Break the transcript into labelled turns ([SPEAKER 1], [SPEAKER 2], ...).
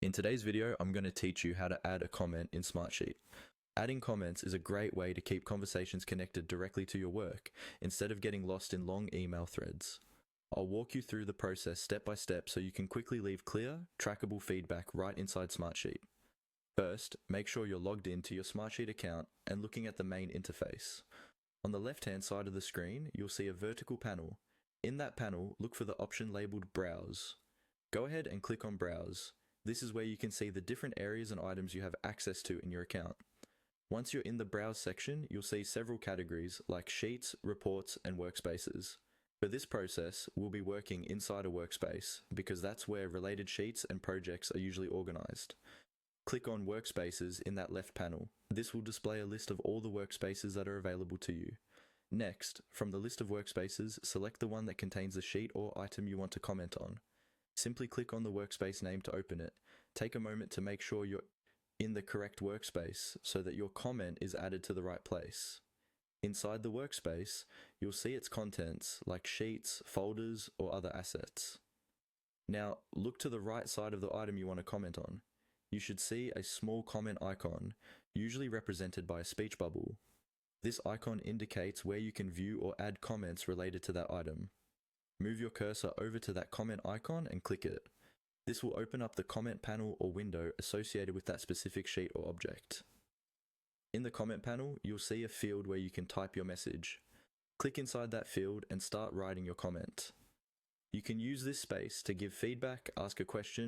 [SPEAKER 1] In today's video, I'm going to teach you how to add a comment in Smartsheet. Adding comments is a great way to keep conversations connected directly to your work, instead of getting lost in long email threads. I'll walk you through the process step by step so you can quickly leave clear, trackable feedback right inside Smartsheet. First, make sure you're logged into your Smartsheet account and looking at the main interface. On the left-hand side of the screen, you'll see a vertical panel. In that panel, look for the option labeled Browse. Go ahead and click on Browse. This is where you can see the different areas and items you have access to in your account. Once you're in the Browse section, you'll see several categories like Sheets, Reports, and Workspaces. For this process, we'll be working inside a workspace because that's where related sheets and projects are usually organized. Click on Workspaces in that left panel. This will display a list of all the workspaces that are available to you. Next, from the list of workspaces, select the one that contains the sheet or item you want to comment on. Simply click on the workspace name to open it. Take a moment to make sure you're in the correct workspace so that your comment is added to the right place. Inside the workspace, you'll see its contents like sheets, folders, or other assets. Now, look to the right side of the item you want to comment on. You should see a small comment icon, usually represented by a speech bubble. This icon indicates where you can view or add comments related to that item. Move your cursor over to that comment icon and click it. This will open up the comment panel or window associated with that specific sheet or object. In the comment panel, you'll see a field where you can type your message. Click inside that field and start writing your comment. You can use this space to give feedback, ask a question,